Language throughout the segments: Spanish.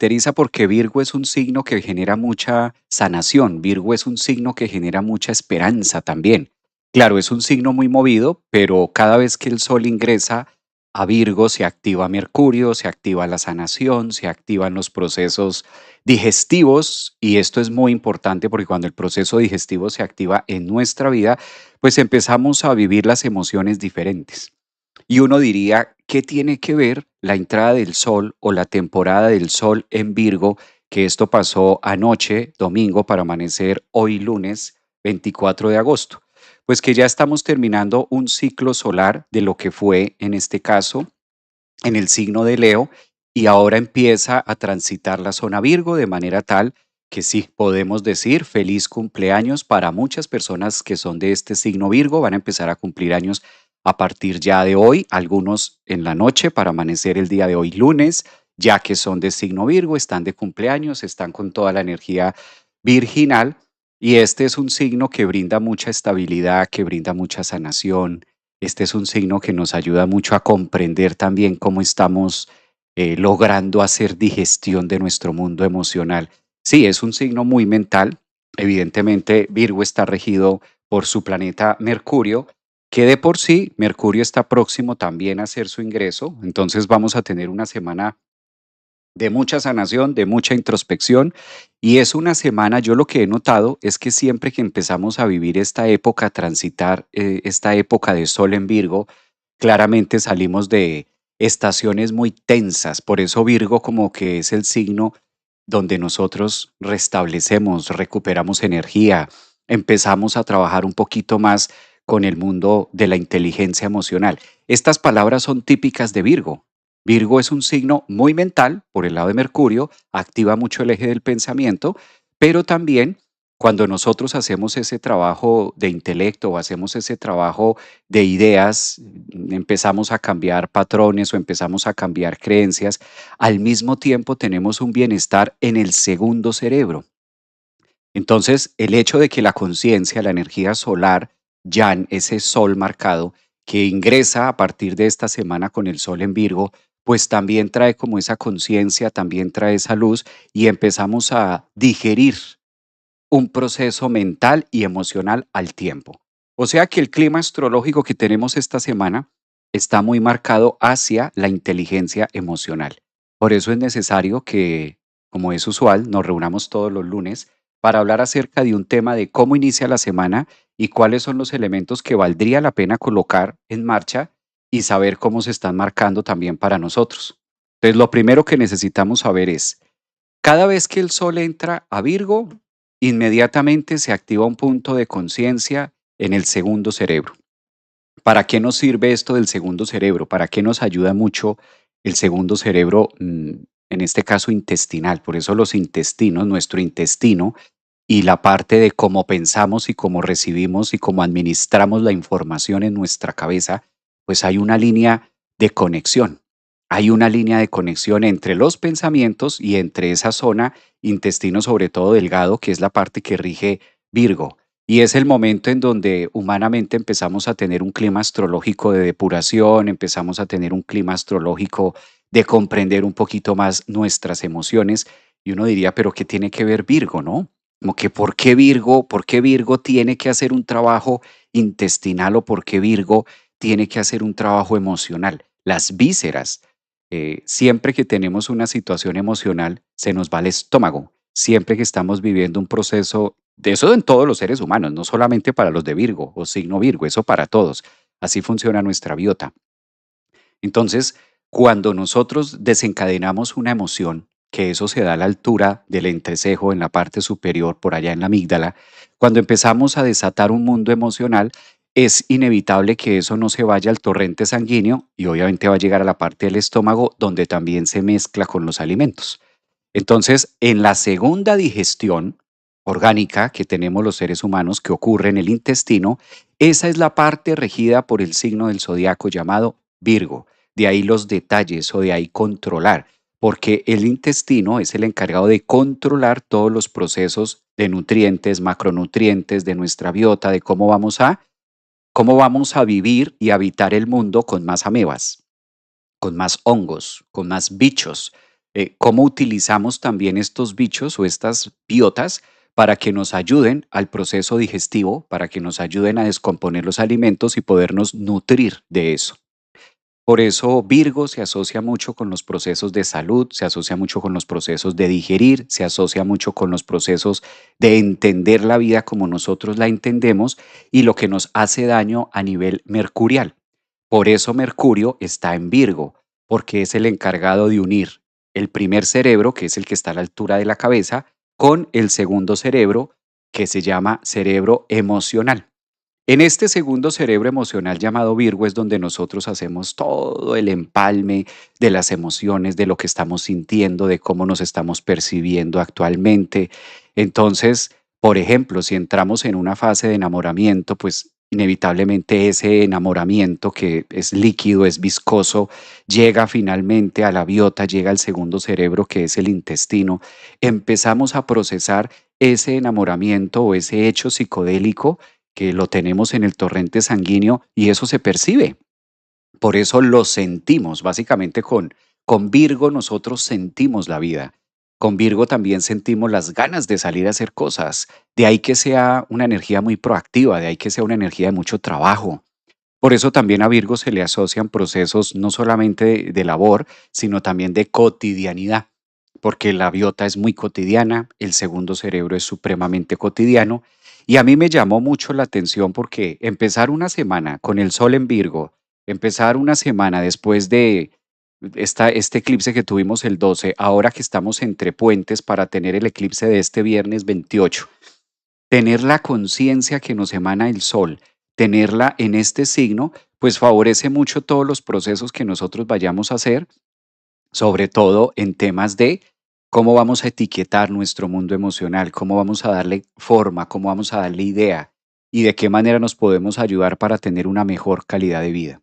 caracteriza porque Virgo es un signo que genera mucha sanación, Virgo es un signo que genera mucha esperanza también. Claro, es un signo muy movido, pero cada vez que el Sol ingresa a Virgo se activa Mercurio, se activa la sanación, se activan los procesos digestivos y esto es muy importante porque cuando el proceso digestivo se activa en nuestra vida, pues empezamos a vivir las emociones diferentes. Y uno diría, ¿qué tiene que ver la entrada del sol o la temporada del sol en Virgo? Que esto pasó anoche, domingo, para amanecer hoy lunes 24 de agosto. Pues que ya estamos terminando un ciclo solar de lo que fue, en este caso, en el signo de Leo, y ahora empieza a transitar la zona Virgo de manera tal que sí, podemos decir feliz cumpleaños para muchas personas que son de este signo Virgo, van a empezar a cumplir años a partir ya de hoy, algunos en la noche para amanecer el día de hoy lunes, ya que son de signo Virgo, están de cumpleaños, están con toda la energía virginal y este es un signo que brinda mucha estabilidad, que brinda mucha sanación. Este es un signo que nos ayuda mucho a comprender también cómo estamos logrando hacer digestión de nuestro mundo emocional. Sí, es un signo muy mental. Evidentemente, Virgo está regido por su planeta Mercurio, que de por sí Mercurio está próximo también a hacer su ingreso. Entonces vamos a tener una semana de mucha sanación, de mucha introspección. Y es una semana, yo lo que he notado es que siempre que empezamos a vivir esta época, a transitar esta época de sol en Virgo, claramente salimos de estaciones muy tensas. Por eso Virgo como que es el signo donde nosotros restablecemos, recuperamos energía, empezamos a trabajar un poquito más con el mundo de la inteligencia emocional. Estas palabras son típicas de Virgo. Virgo es un signo muy mental por el lado de Mercurio, activa mucho el eje del pensamiento, pero también cuando nosotros hacemos ese trabajo de intelecto o hacemos ese trabajo de ideas, empezamos a cambiar patrones o empezamos a cambiar creencias, al mismo tiempo tenemos un bienestar en el segundo cerebro. Entonces, el hecho de que la conciencia, la energía solar, Yan, ese sol marcado, que ingresa a partir de esta semana con el sol en Virgo, pues también trae como esa conciencia, también trae esa luz y empezamos a digerir un proceso mental y emocional al tiempo. O sea que el clima astrológico que tenemos esta semana está muy marcado hacia la inteligencia emocional. Por eso es necesario que, como es usual, nos reunamos todos los lunes para hablar acerca de un tema de cómo inicia la semana y cuáles son los elementos que valdría la pena colocar en marcha y saber cómo se están marcando también para nosotros. Entonces, lo primero que necesitamos saber es, cada vez que el sol entra a Virgo, inmediatamente se activa un punto de conciencia en el segundo cerebro. ¿Para qué nos sirve esto del segundo cerebro? ¿Para qué nos ayuda mucho el segundo cerebro, en este caso intestinal? Por eso los intestinos, nuestro intestino y la parte de cómo pensamos y cómo recibimos y cómo administramos la información en nuestra cabeza, pues hay una línea de conexión. Hay una línea de conexión entre los pensamientos y entre esa zona intestino, sobre todo delgado, que es la parte que rige Virgo. Y es el momento en donde humanamente empezamos a tener un clima astrológico de depuración, empezamos a tener un clima astrológico de comprender un poquito más nuestras emociones. Y uno diría, pero ¿qué tiene que ver Virgo, no? Como que por qué Virgo tiene que hacer un trabajo intestinal o por qué Virgo tiene que hacer un trabajo emocional. Las vísceras. Siempre que tenemos una situación emocional, se nos va el estómago. Siempre que estamos viviendo un proceso, de eso en todos los seres humanos, no solamente para los de Virgo o signo Virgo, eso para todos. Así funciona nuestra biota. Entonces, cuando nosotros desencadenamos una emoción, que eso se da a la altura del entrecejo, en la parte superior, por allá en la amígdala, cuando empezamos a desatar un mundo emocional, es inevitable que eso no se vaya al torrente sanguíneo y obviamente va a llegar a la parte del estómago donde también se mezcla con los alimentos. Entonces, en la segunda digestión orgánica que tenemos los seres humanos que ocurre en el intestino, esa es la parte regida por el signo del zodiaco llamado Virgo. De ahí los detalles o de ahí controlar, porque el intestino es el encargado de controlar todos los procesos de nutrientes, macronutrientes de nuestra biota, de cómo vamos a vivir y habitar el mundo con más amebas, con más hongos, con más bichos. cómo utilizamos también estos bichos o estas biotas para que nos ayuden al proceso digestivo, para que nos ayuden a descomponer los alimentos y podernos nutrir de eso. Por eso Virgo se asocia mucho con los procesos de salud, se asocia mucho con los procesos de digerir, se asocia mucho con los procesos de entender la vida como nosotros la entendemos y lo que nos hace daño a nivel mercurial. Por eso Mercurio está en Virgo, porque es el encargado de unir el primer cerebro, que es el que está a la altura de la cabeza, con el segundo cerebro, que se llama cerebro emocional. En este segundo cerebro emocional llamado Virgo es donde nosotros hacemos todo el empalme de las emociones, de lo que estamos sintiendo, de cómo nos estamos percibiendo actualmente. Entonces, por ejemplo, si entramos en una fase de enamoramiento, pues inevitablemente ese enamoramiento que es líquido, es viscoso, llega finalmente a la biota, llega al segundo cerebro que es el intestino. Empezamos a procesar ese enamoramiento o ese hecho psicodélico que lo tenemos en el torrente sanguíneo y eso se percibe. Por eso lo sentimos. Básicamente con Virgo nosotros sentimos la vida. Con Virgo también sentimos las ganas de salir a hacer cosas. De ahí que sea una energía muy proactiva, de ahí que sea una energía de mucho trabajo. Por eso también a Virgo se le asocian procesos no solamente de labor, sino también de cotidianidad, porque la biota es muy cotidiana, el segundo cerebro es supremamente cotidiano, y a mí me llamó mucho la atención porque empezar una semana con el sol en Virgo, empezar una semana después de este eclipse que tuvimos el 12, ahora que estamos entre puentes para tener el eclipse de este viernes 28, tener la conciencia que nos emana el sol, tenerla en este signo, pues favorece mucho todos los procesos que nosotros vayamos a hacer, sobre todo en temas de cómo vamos a etiquetar nuestro mundo emocional, cómo vamos a darle forma, cómo vamos a darle idea y de qué manera nos podemos ayudar para tener una mejor calidad de vida.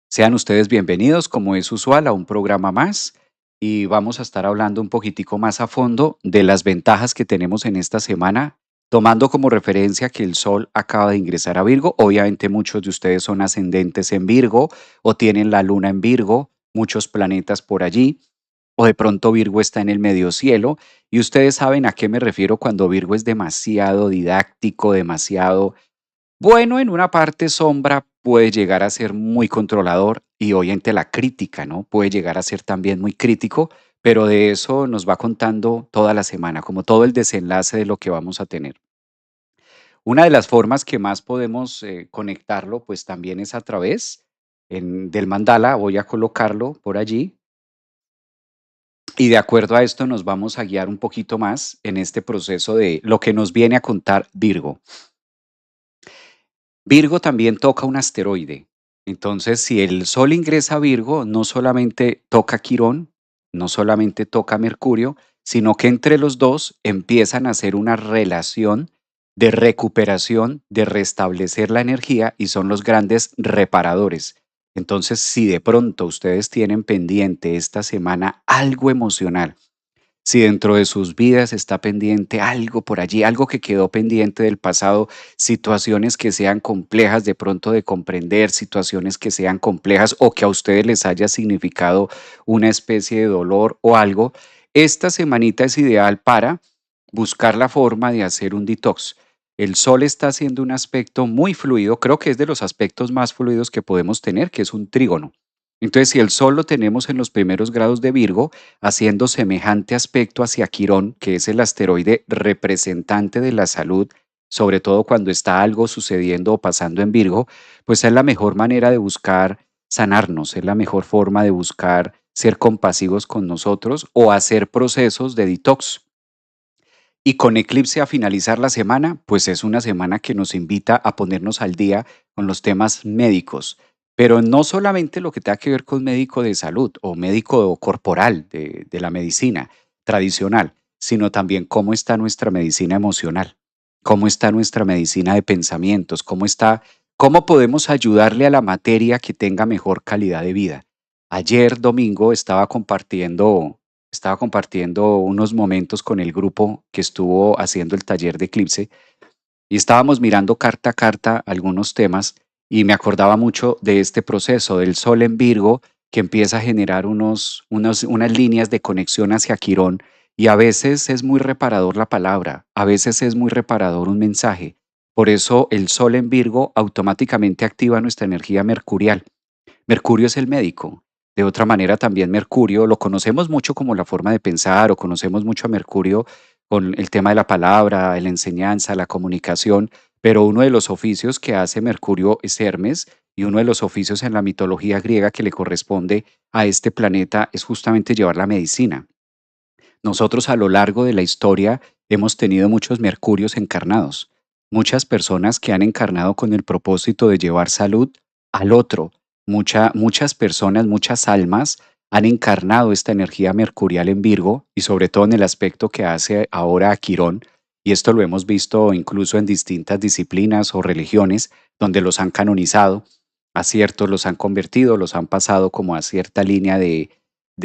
Sean ustedes bienvenidos, como es usual, a un programa más y vamos a estar hablando un poquitico más a fondo de las ventajas que tenemos en esta semana, tomando como referencia que el Sol acaba de ingresar a Virgo. Obviamente muchos de ustedes son ascendentes en Virgo o tienen la Luna en Virgo, muchos planetas por allí, o de pronto Virgo está en el medio cielo y ustedes saben a qué me refiero cuando Virgo es demasiado didáctico, demasiado bueno, en una parte sombra puede llegar a ser muy controlador y obviamente la crítica, ¿no? Puede llegar a ser también muy crítico, pero de eso nos va contando toda la semana, como todo el desenlace de lo que vamos a tener. Una de las formas que más podemos conectarlo, pues también es a través del mandala. Voy a colocarlo por allí y de acuerdo a esto nos vamos a guiar un poquito más en este proceso de lo que nos viene a contar Virgo. Virgo también toca un asteroide. Entonces, si el Sol ingresa a Virgo, no solamente toca Quirón, no solamente toca Mercurio, sino que entre los dos empiezan a hacer una relación de recuperación, de restablecer la energía y son los grandes reparadores. Entonces, si de pronto ustedes tienen pendiente esta semana algo emocional, si dentro de sus vidas está pendiente algo por allí, algo que quedó pendiente del pasado, situaciones que sean complejas de pronto de comprender, situaciones que sean complejas o que a ustedes les haya significado una especie de dolor o algo, esta semanita es ideal para buscar la forma de hacer un detox. El sol está haciendo un aspecto muy fluido, creo que es de los aspectos más fluidos que podemos tener, que es un trígono. Entonces, si el Sol lo tenemos en los primeros grados de Virgo, haciendo semejante aspecto hacia Quirón, que es el asteroide representante de la salud, sobre todo cuando está algo sucediendo o pasando en Virgo, pues es la mejor manera de buscar sanarnos, es la mejor forma de buscar ser compasivos con nosotros o hacer procesos de detox. Y con eclipse a finalizar la semana, pues es una semana que nos invita a ponernos al día con los temas médicos, pero no solamente lo que tenga que ver con médico de salud o médico corporal de la medicina tradicional, sino también cómo está nuestra medicina emocional, cómo está nuestra medicina de pensamientos, cómo podemos ayudarle a la materia que tenga mejor calidad de vida. Ayer domingo estaba compartiendo unos momentos con el grupo que estuvo haciendo el taller de Eclipse y estábamos mirando carta a carta algunos temas y me acordaba mucho de este proceso del Sol en Virgo que empieza a generar unas líneas de conexión hacia Quirón, y a veces es muy reparador la palabra, a veces es muy reparador un mensaje. Por eso el Sol en Virgo automáticamente activa nuestra energía mercurial. Mercurio es el médico. De otra manera, también Mercurio lo conocemos mucho como la forma de pensar, o conocemos mucho a Mercurio con el tema de la palabra, la enseñanza, la comunicación, pero uno de los oficios que hace Mercurio es Hermes, y uno de los oficios en la mitología griega que le corresponde a este planeta es justamente llevar la medicina. Nosotros a lo largo de la historia hemos tenido muchos Mercurios encarnados, muchas personas que han encarnado con el propósito de llevar salud al otro. Muchas personas, muchas almas han encarnado esta energía mercurial en Virgo, y sobre todo en el aspecto que hace ahora a Quirón, y esto lo hemos visto incluso en distintas disciplinas o religiones donde los han canonizado, a ciertos los han convertido, los han pasado como a cierta línea de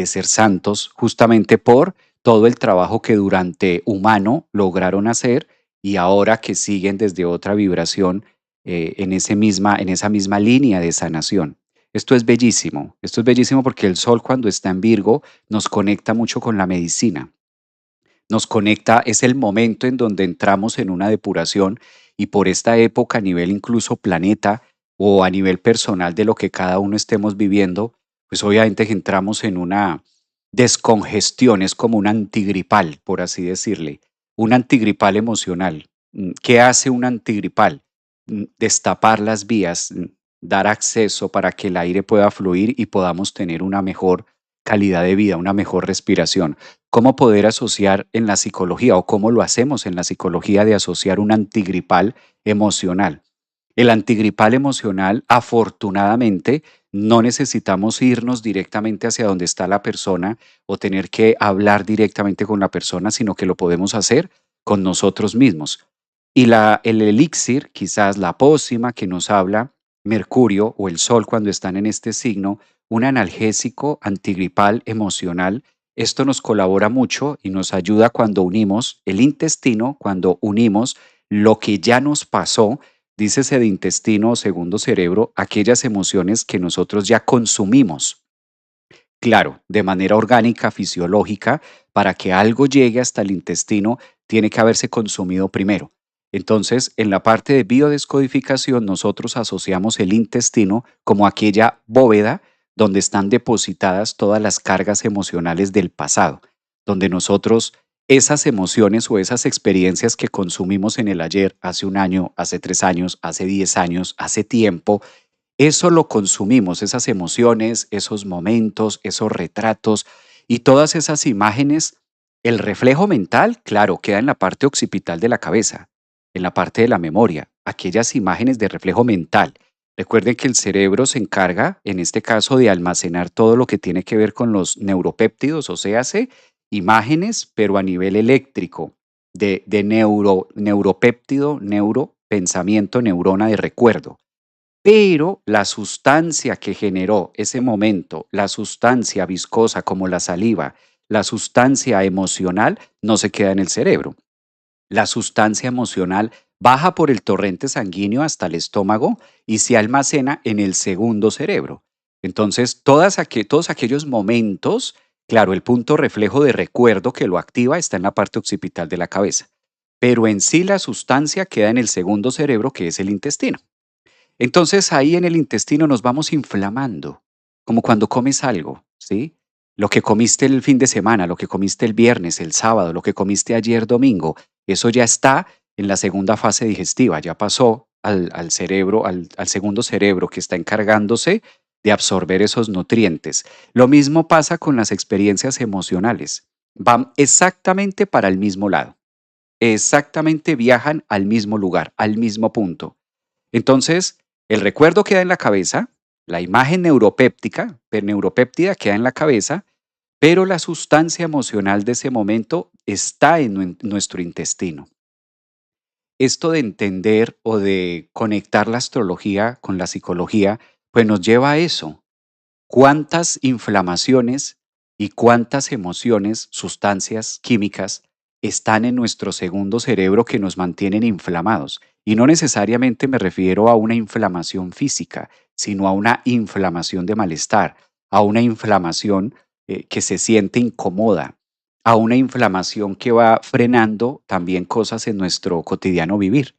ser santos, justamente por todo el trabajo que durante humano lograron hacer, y ahora que siguen desde otra vibración en esa misma línea de sanación. Esto es bellísimo porque el Sol cuando está en Virgo nos conecta mucho con la medicina, nos conecta, es el momento en donde entramos en una depuración, y por esta época a nivel incluso planeta o a nivel personal de lo que cada uno estemos viviendo, pues obviamente que entramos en una descongestión, es como un antigripal, por así decirle, un antigripal emocional. ¿Qué hace un antigripal? Destapar las vías, dar acceso para que el aire pueda fluir y podamos tener una mejor calidad de vida, una mejor respiración. ¿Cómo poder asociar en la psicología, o cómo lo hacemos en la psicología, de asociar un antigripal emocional? El antigripal emocional, afortunadamente, no necesitamos irnos directamente hacia donde está la persona o tener que hablar directamente con la persona, sino que lo podemos hacer con nosotros mismos. Y el elixir, quizás la pócima que nos habla Mercurio o el Sol cuando están en este signo, un analgésico antigripal emocional. Esto nos colabora mucho y nos ayuda cuando unimos el intestino, cuando unimos lo que ya nos pasó, dícese de intestino o segundo cerebro, aquellas emociones que nosotros ya consumimos. Claro, de manera orgánica, fisiológica, para que algo llegue hasta el intestino, tiene que haberse consumido primero. Entonces, en la parte de biodescodificación, nosotros asociamos el intestino como aquella bóveda donde están depositadas todas las cargas emocionales del pasado, donde nosotros esas emociones o esas experiencias que consumimos en el ayer, hace un año, hace 3 años, hace 10 años, hace tiempo, eso lo consumimos, esas emociones, esos momentos, esos retratos y todas esas imágenes. El reflejo mental, claro, queda en la parte occipital de la cabeza, en la parte de la memoria, aquellas imágenes de reflejo mental. Recuerden que el cerebro se encarga, en este caso, de almacenar todo lo que tiene que ver con los neuropéptidos, o sea, hace imágenes, pero a nivel eléctrico, de neuropéptido, pensamiento, neurona de recuerdo. Pero la sustancia que generó ese momento, la sustancia viscosa como la saliva, la sustancia emocional, no se queda en el cerebro. La sustancia emocional baja por el torrente sanguíneo hasta el estómago y se almacena en el segundo cerebro. Entonces, todos aquellos momentos, claro, el punto reflejo de recuerdo que lo activa está en la parte occipital de la cabeza, pero en sí la sustancia queda en el segundo cerebro, que es el intestino. Entonces ahí en el intestino nos vamos inflamando, como cuando comes algo, ¿sí? Lo que comiste el fin de semana, lo que comiste el viernes, el sábado, lo que comiste ayer domingo, eso ya está en la segunda fase digestiva, ya pasó al cerebro, al segundo cerebro, que está encargándose de absorber esos nutrientes. Lo mismo pasa con las experiencias emocionales. Van exactamente para el mismo lado, exactamente viajan al mismo lugar, al mismo punto. Entonces, el recuerdo queda en la cabeza, la imagen neuropéptida queda en la cabeza, pero la sustancia emocional de ese momento está en nuestro intestino. Esto de entender o de conectar la astrología con la psicología, pues nos lleva a eso. ¿Cuántas inflamaciones y cuántas emociones, sustancias químicas están en nuestro segundo cerebro que nos mantienen inflamados? Y no necesariamente me refiero a una inflamación física, sino a una inflamación de malestar, a una inflamación que se siente incómoda, a una inflamación que va frenando también cosas en nuestro cotidiano vivir.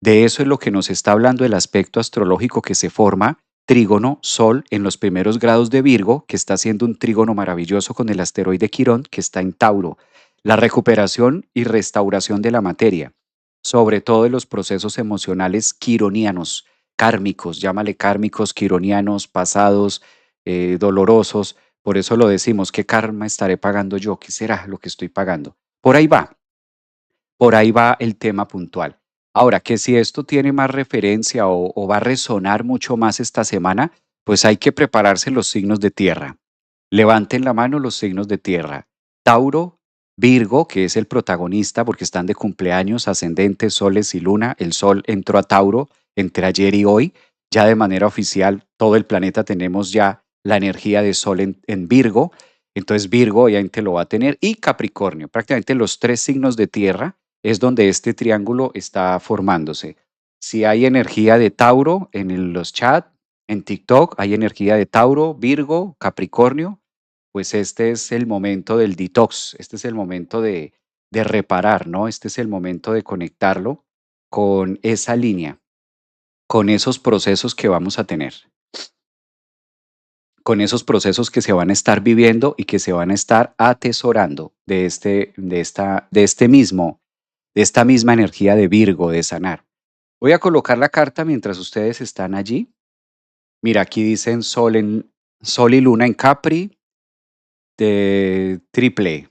De eso es lo que nos está hablando el aspecto astrológico que se forma trígono Sol en los primeros grados de Virgo, que está haciendo un trígono maravilloso con el asteroide Quirón, que está en Tauro. La recuperación y restauración de la materia, sobre todo de los procesos emocionales quironianos, kármicos, llámale kármicos, quironianos, pasados, dolorosos. Por eso lo decimos, ¿qué karma estaré pagando yo? ¿Qué será lo que estoy pagando? Por ahí va el tema puntual. Ahora, que si esto tiene más referencia o va a resonar mucho más esta semana, pues hay que prepararse los signos de tierra. Levanten la mano los signos de tierra. Tauro, Virgo, que es el protagonista porque están de cumpleaños, ascendentes, soles y luna. El sol entró a Tauro entre ayer y hoy. Ya de manera oficial, todo el planeta tenemos ya la energía de sol en Virgo. Entonces Virgo obviamente lo va a tener. Y Capricornio, prácticamente los tres signos de tierra es donde este triángulo está formándose. Si hay energía de Tauro los chats, en TikTok hay energía de Tauro, Virgo, Capricornio, pues este es el momento del detox, este es el momento de reparar, ¿no? Este es el momento de conectarlo con esa línea, con esos procesos que vamos a tener, con esos procesos que se van a estar viviendo y que se van a estar atesorando de esta misma energía de Virgo, de sanar. Voy a colocar la carta mientras ustedes están allí. Mira, aquí dicen Sol y Luna en Capri, de triple,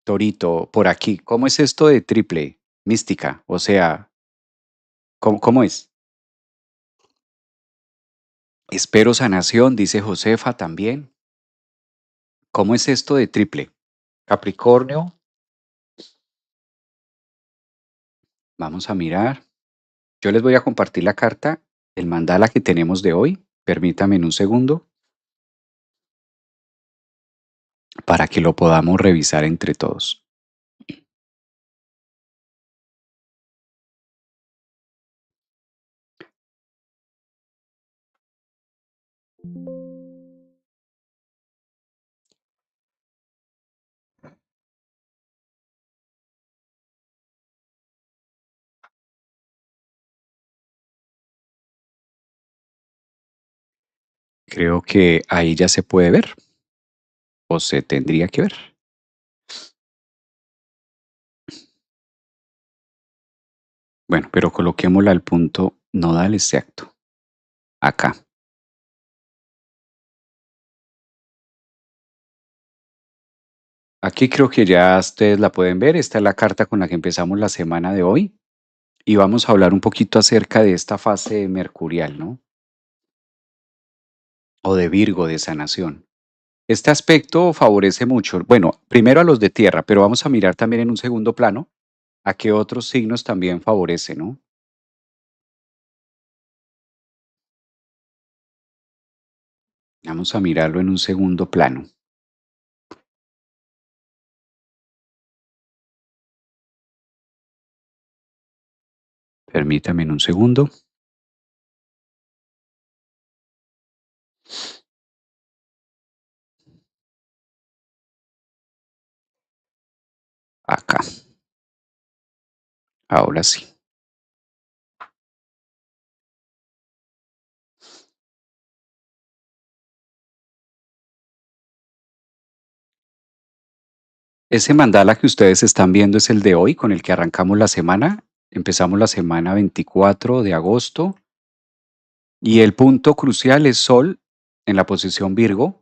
Torito, por aquí. ¿Cómo es esto de triple? Mística, o sea, ¿cómo es? Espero sanación, dice Josefa también. ¿Cómo es esto de triple? Capricornio, vamos a mirar. Yo les voy a compartir la carta, el mandala que tenemos de hoy. Permítame en un segundo para que lo podamos revisar entre todos. Creo que ahí ya se puede ver o se tendría que ver. Bueno, pero coloquémosla al punto nodal exacto. Acá. Aquí creo que ya ustedes la pueden ver. Esta es la carta con la que empezamos la semana de hoy. Y vamos a hablar un poquito acerca de esta fase mercurial, ¿no? O de Virgo, de sanación. Este aspecto favorece mucho, bueno, primero a los de tierra, pero vamos a mirar también en un segundo plano a qué otros signos también favorece, ¿no? Vamos a mirarlo en un segundo plano. Permítame en un segundo. Acá. Ahora sí. Ese mandala que ustedes están viendo es el de hoy, con el que arrancamos la semana. Empezamos la semana 24 de agosto y el punto crucial es Sol en la posición Virgo.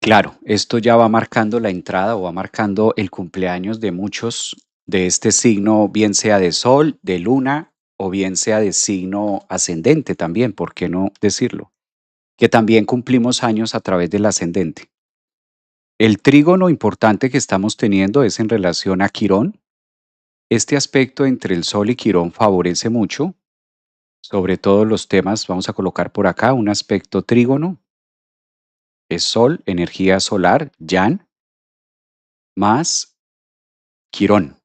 Claro, esto ya va marcando la entrada o va marcando el cumpleaños de muchos de este signo, bien sea de Sol, de Luna o bien sea de signo ascendente también, ¿por qué no decirlo? Que también cumplimos años a través del ascendente. El trígono importante que estamos teniendo es en relación a Quirón. Este aspecto entre el Sol y Quirón favorece mucho, sobre todo los temas, vamos a colocar por acá un aspecto trígono, es Sol, energía solar, Yan, más Quirón.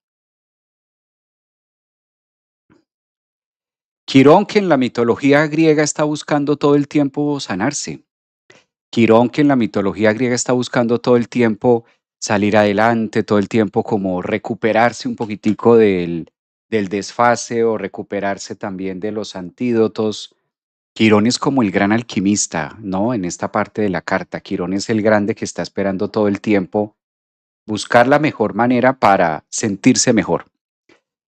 Quirón, que en la mitología griega está buscando todo el tiempo sanarse. Quirón, que en la mitología griega está buscando todo el tiempo salir adelante, todo el tiempo como recuperarse un poquitico del desfase o recuperarse también de los antídotos. Quirón es como el gran alquimista, ¿no? En esta parte de la carta, Quirón es el grande que está esperando todo el tiempo buscar la mejor manera para sentirse mejor.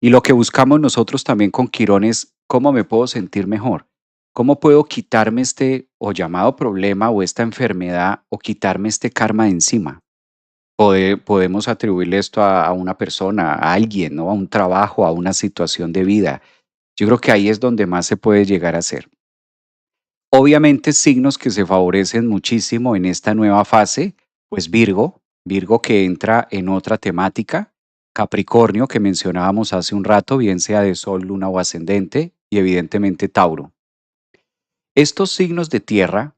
Y lo que buscamos nosotros también con Quirón es cómo me puedo sentir mejor, cómo puedo quitarme este o llamado problema o esta enfermedad o quitarme este karma de encima. Podemos atribuirle esto a una persona, a alguien, ¿no? A un trabajo, a una situación de vida. Yo creo que ahí es donde más se puede llegar a hacer. Obviamente, signos que se favorecen muchísimo en esta nueva fase, pues Virgo que entra en otra temática, Capricornio que mencionábamos hace un rato, bien sea de Sol, Luna o ascendente, y evidentemente Tauro. Estos signos de tierra,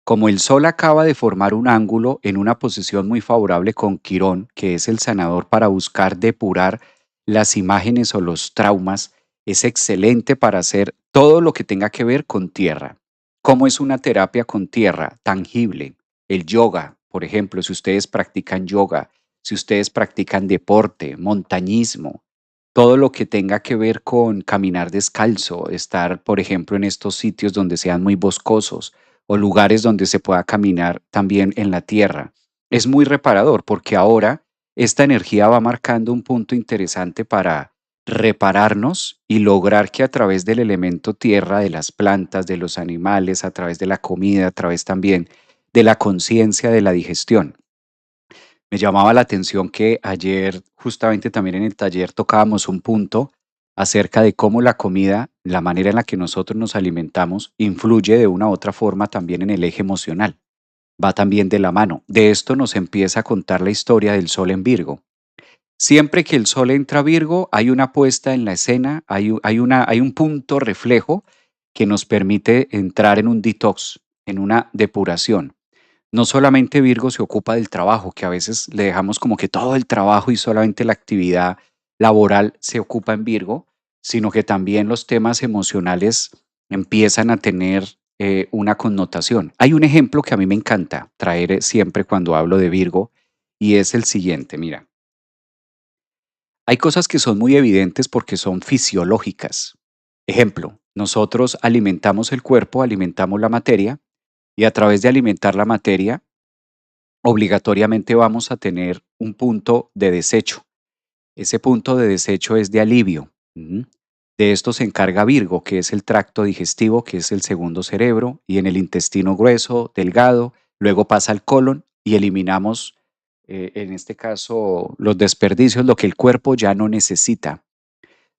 como el Sol acaba de formar un ángulo en una posición muy favorable con Quirón, que es el sanador para buscar depurar las imágenes o los traumas, es excelente para hacer todo lo que tenga que ver con tierra. ¿Cómo es una terapia con tierra tangible? El yoga, por ejemplo, si ustedes practican yoga, si ustedes practican deporte, montañismo, todo lo que tenga que ver con caminar descalzo, estar, por ejemplo, en estos sitios donde sean muy boscosos o lugares donde se pueda caminar también en la tierra. Es muy reparador porque ahora esta energía va marcando un punto interesante para repararnos y lograr que a través del elemento tierra, de las plantas, de los animales, a través de la comida, a través también de la conciencia de la digestión. Me llamaba la atención que ayer, justamente también en el taller, tocábamos un punto acerca de cómo la comida, la manera en la que nosotros nos alimentamos, influye de una u otra forma también en el eje emocional. Va también de la mano. De esto nos empieza a contar la historia del Sol en Virgo. Siempre que el Sol entra a Virgo, hay una puesta en la escena, hay un punto reflejo que nos permite entrar en un detox, en una depuración. No solamente Virgo se ocupa del trabajo, que a veces le dejamos como que todo el trabajo y solamente la actividad laboral se ocupa en Virgo, sino que también los temas emocionales empiezan a tener una connotación. Hay un ejemplo que a mí me encanta traer siempre cuando hablo de Virgo y es el siguiente, mira, hay cosas que son muy evidentes porque son fisiológicas. Ejemplo, nosotros alimentamos el cuerpo, alimentamos la materia y a través de alimentar la materia obligatoriamente vamos a tener un punto de desecho. Ese punto de desecho es de alivio. Ujú. De esto se encarga Virgo, que es el tracto digestivo, que es el segundo cerebro, y en el intestino grueso, delgado, luego pasa al colon y eliminamos, en este caso, los desperdicios, lo que el cuerpo ya no necesita.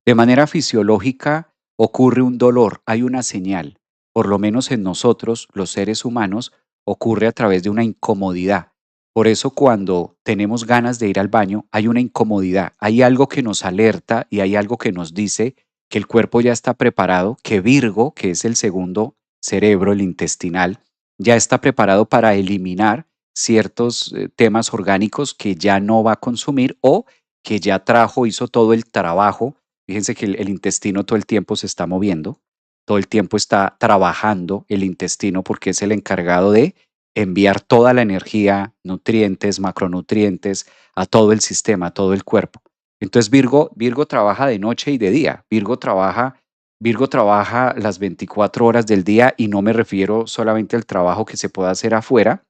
De manera fisiológica ocurre un dolor, hay una señal, por lo menos en nosotros, los seres humanos, ocurre a través de una incomodidad. Por eso cuando tenemos ganas de ir al baño, hay una incomodidad, hay algo que nos alerta y hay algo que nos dice que el cuerpo ya está preparado, que Virgo, que es el segundo cerebro, el intestinal, ya está preparado para eliminar ciertos temas orgánicos que ya no va a consumir o que ya trajo, hizo todo el trabajo. Fíjense que el intestino todo el tiempo se está moviendo, todo el tiempo está trabajando el intestino porque es el encargado de enviar toda la energía, nutrientes, macronutrientes a todo el sistema, a todo el cuerpo. Entonces Virgo trabaja de noche y de día. Virgo trabaja las 24 horas del día y no me refiero solamente al trabajo que se pueda hacer afuera,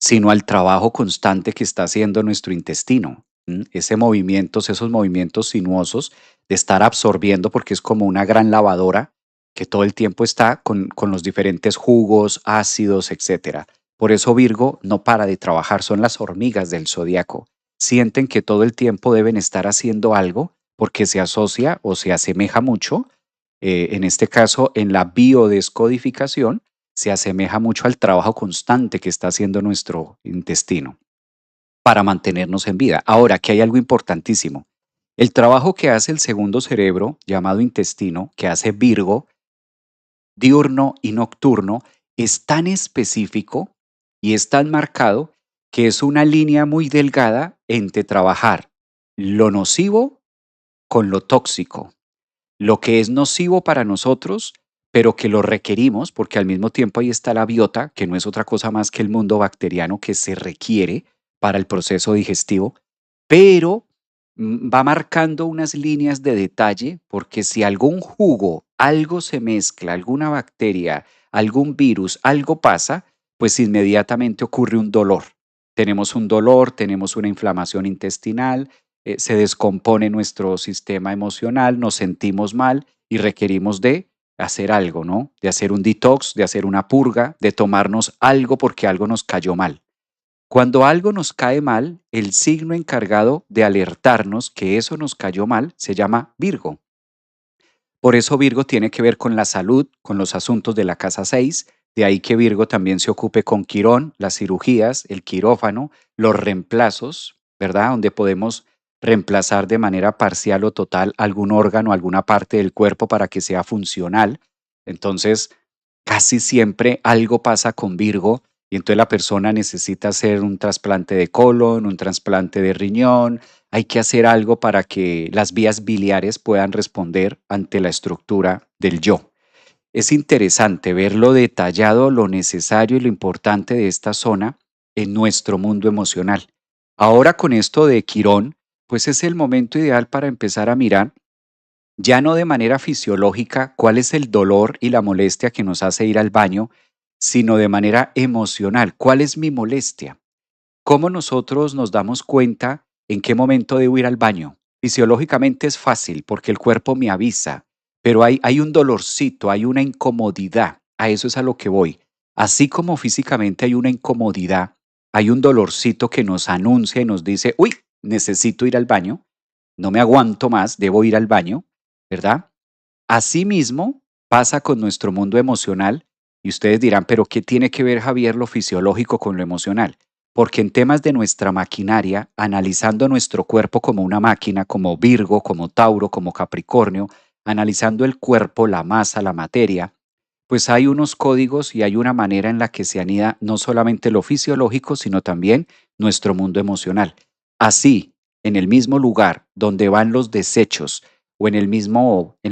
sino al trabajo constante que está haciendo nuestro intestino. Ese movimientos, esos movimientos sinuosos de estar absorbiendo, porque es como una gran lavadora que todo el tiempo está con los diferentes jugos, ácidos, etcétera. Por eso Virgo no para de trabajar, son las hormigas del zodiaco. Sienten que todo el tiempo deben estar haciendo algo porque se asocia o se asemeja mucho, en este caso en la biodescodificación, se asemeja mucho al trabajo constante que está haciendo nuestro intestino para mantenernos en vida. Ahora, que hay algo importantísimo. El trabajo que hace el segundo cerebro, llamado intestino, que hace Virgo, diurno y nocturno, es tan específico y es tan marcado que es una línea muy delgada entre trabajar lo nocivo con lo tóxico, lo que es nocivo para nosotros, pero que lo requerimos porque al mismo tiempo ahí está la biota, que no es otra cosa más que el mundo bacteriano que se requiere para el proceso digestivo, pero va marcando unas líneas de detalle porque si algún jugo, algo se mezcla, alguna bacteria, algún virus, algo pasa, pues inmediatamente ocurre un dolor. Tenemos un dolor, tenemos una inflamación intestinal, se descompone nuestro sistema emocional, nos sentimos mal y requerimos de hacer algo, ¿no? De hacer un detox, de hacer una purga, de tomarnos algo porque algo nos cayó mal. Cuando algo nos cae mal, el signo encargado de alertarnos que eso nos cayó mal se llama Virgo. Por eso Virgo tiene que ver con la salud, con los asuntos de la casa 6. De ahí que Virgo también se ocupe con Quirón, las cirugías, el quirófano, los reemplazos, ¿verdad? Donde podemos reemplazar de manera parcial o total algún órgano, alguna parte del cuerpo para que sea funcional. Entonces, casi siempre algo pasa con Virgo y entonces la persona necesita hacer un trasplante de colon, un trasplante de riñón, hay que hacer algo para que las vías biliares puedan responder ante la estructura del yo. Es interesante ver lo detallado, lo necesario y lo importante de esta zona en nuestro mundo emocional. Ahora con esto de Quirón, pues es el momento ideal para empezar a mirar, ya no de manera fisiológica, cuál es el dolor y la molestia que nos hace ir al baño, sino de manera emocional, cuál es mi molestia. ¿Cómo nosotros nos damos cuenta en qué momento debo ir al baño? Fisiológicamente es fácil porque el cuerpo me avisa, pero hay un dolorcito, hay una incomodidad. A eso es a lo que voy. Así como físicamente hay una incomodidad, hay un dolorcito que nos anuncia y nos dice, uy, necesito ir al baño, no me aguanto más, debo ir al baño, ¿verdad? Asimismo, pasa con nuestro mundo emocional y ustedes dirán, pero ¿qué tiene que ver, Javier, lo fisiológico con lo emocional? Porque en temas de nuestra maquinaria, analizando nuestro cuerpo como una máquina, como Virgo, como Tauro, como Capricornio, analizando el cuerpo, la masa, la materia, pues hay unos códigos y hay una manera en la que se anida no solamente lo fisiológico, sino también nuestro mundo emocional. Así, en el mismo lugar donde van los desechos o en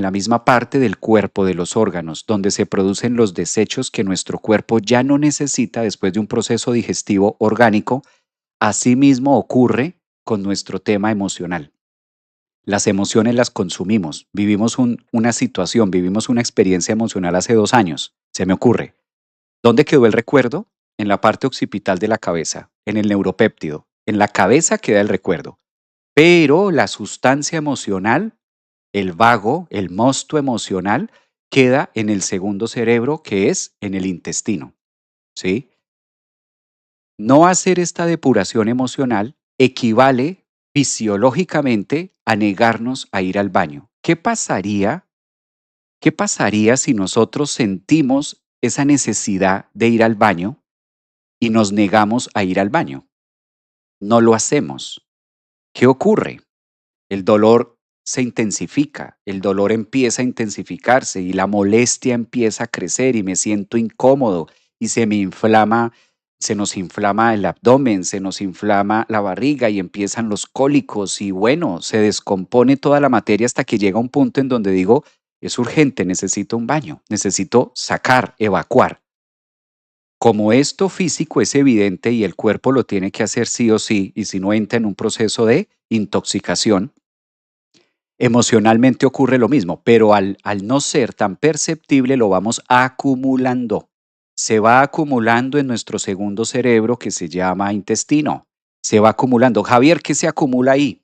la misma parte del cuerpo de los órganos donde se producen los desechos que nuestro cuerpo ya no necesita después de un proceso digestivo orgánico, así mismo ocurre con nuestro tema emocional. Las emociones las consumimos. Vivimos una situación, vivimos una experiencia emocional hace 2 años. Se me ocurre. ¿Dónde quedó el recuerdo? En la parte occipital de la cabeza, en el neuropéptido. En la cabeza queda el recuerdo. Pero la sustancia emocional, el vago, el mosto emocional, queda en el segundo cerebro, que es en el intestino. ¿Sí? No hacer esta depuración emocional equivale fisiológicamente a negarnos a ir al baño. ¿Qué pasaría si nosotros sentimos esa necesidad de ir al baño y nos negamos a ir al baño? No lo hacemos. ¿Qué ocurre? El dolor se intensifica, el dolor empieza a intensificarse y la molestia empieza a crecer y me siento incómodo y se nos inflama el abdomen, se nos inflama la barriga y empiezan los cólicos y bueno, se descompone toda la materia hasta que llega un punto en donde digo, es urgente, necesito un baño, necesito sacar, evacuar. Como esto físico es evidente y el cuerpo lo tiene que hacer sí o sí, y si no entra en un proceso de intoxicación, emocionalmente ocurre lo mismo, pero al no ser tan perceptible lo vamos acumulando. Se va acumulando en nuestro segundo cerebro que se llama intestino. Se va acumulando. Javier, ¿qué se acumula ahí?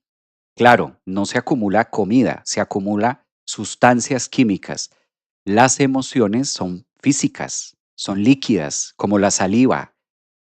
Claro, no se acumula comida, se acumula sustancias químicas. Las emociones son físicas, son líquidas, como la saliva,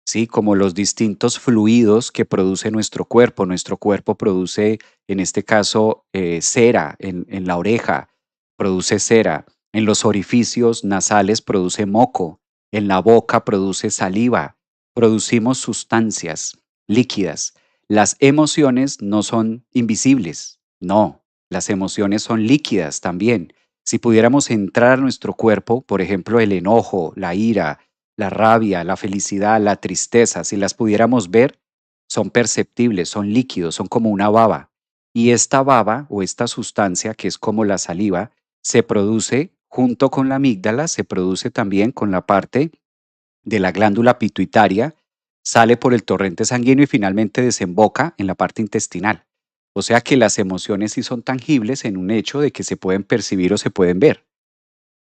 ¿sí? Como los distintos fluidos que produce nuestro cuerpo. Nuestro cuerpo produce, en este caso, cera en la oreja, produce cera. En los orificios nasales produce moco. En la boca produce saliva. Producimos sustancias líquidas. Las emociones no son invisibles, no, las emociones son líquidas también. Si pudiéramos entrar a nuestro cuerpo, por ejemplo, el enojo, la ira, la rabia, la felicidad, la tristeza, si las pudiéramos ver, son perceptibles, son líquidos, son como una baba. Y esta baba o esta sustancia, que es como la saliva, se produce junto con la amígdala, se produce también con la parte de la glándula pituitaria, sale por el torrente sanguíneo y finalmente desemboca en la parte intestinal. O sea que las emociones sí son tangibles en un hecho de que se pueden percibir o se pueden ver.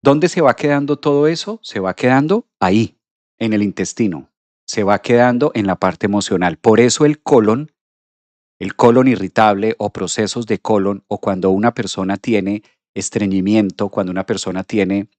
¿Dónde se va quedando todo eso? Se va quedando ahí, en el intestino. Se va quedando en la parte emocional. Por eso el colon irritable o procesos de colon, o cuando una persona tiene estreñimiento, cuando una persona tiene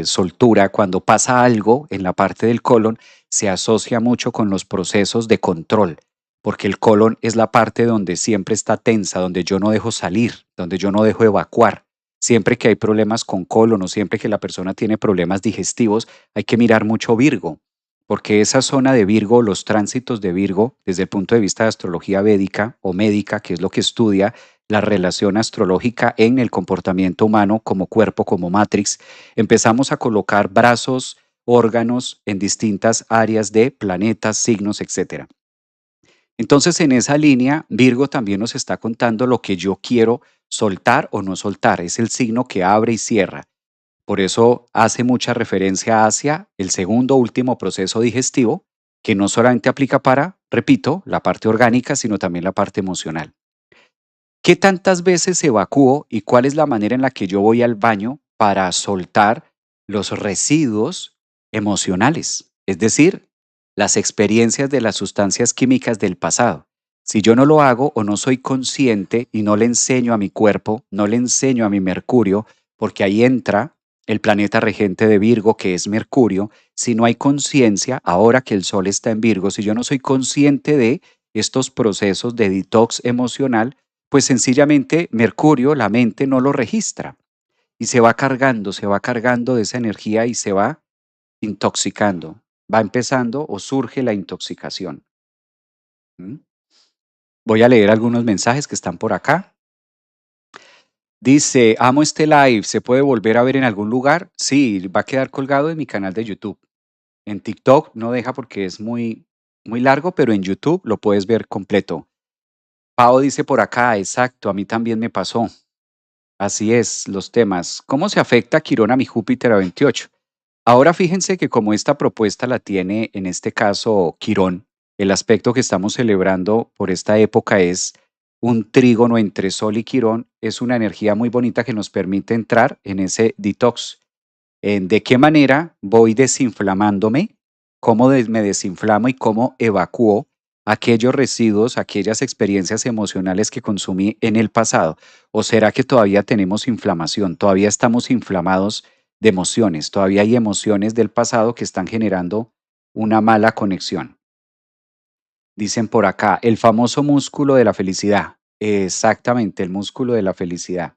soltura, cuando pasa algo en la parte del colon, se asocia mucho con los procesos de control, porque el colon es la parte donde siempre está tensa, donde yo no dejo salir, donde yo no dejo evacuar. Siempre que hay problemas con colon o siempre que la persona tiene problemas digestivos, hay que mirar mucho Virgo, porque esa zona de Virgo, los tránsitos de Virgo, desde el punto de vista de astrología védica o médica, que es lo que estudia la relación astrológica en el comportamiento humano como cuerpo, como matrix, empezamos a colocar brazos, órganos en distintas áreas de planetas, signos, etcétera. Entonces, en esa línea, Virgo también nos está contando lo que yo quiero soltar o no soltar. Es el signo que abre y cierra. Por eso hace mucha referencia hacia el segundo último proceso digestivo, que no solamente aplica para, repito, la parte orgánica, sino también la parte emocional. ¿Qué tantas veces evacúo y cuál es la manera en la que yo voy al baño para soltar los residuos emocionales? Es decir, las experiencias de las sustancias químicas del pasado. Si yo no lo hago o no soy consciente y no le enseño a mi cuerpo, no le enseño a mi Mercurio, porque ahí entra el planeta regente de Virgo, que es Mercurio, si no hay conciencia, ahora que el Sol está en Virgo, si yo no soy consciente de estos procesos de detox emocional, pues sencillamente Mercurio, la mente, no lo registra y se va cargando de esa energía y se va intoxicando. Va empezando o surge la intoxicación. ¿M? Voy a leer algunos mensajes que están por acá. Dice, amo este live, ¿se puede volver a ver en algún lugar? Sí, va a quedar colgado en mi canal de YouTube. En TikTok no deja porque es muy largo, pero en YouTube lo puedes ver completo. Pau dice por acá, exacto, a mí también me pasó. Así es, los temas. ¿Cómo se afecta Quirón a mi Júpiter a 28? Ahora fíjense que como esta propuesta la tiene en este caso Quirón, el aspecto que estamos celebrando por esta época es un trígono entre Sol y Quirón, es una energía muy bonita que nos permite entrar en ese detox. ¿De qué manera voy desinflamándome? ¿Cómo me desinflamo y cómo evacúo aquellos residuos, aquellas experiencias emocionales que consumí en el pasado? ¿O será que todavía tenemos inflamación? ¿Todavía estamos inflamados de emociones? ¿Todavía hay emociones del pasado que están generando una mala conexión? Dicen por acá, el famoso músculo de la felicidad. Exactamente, el músculo de la felicidad.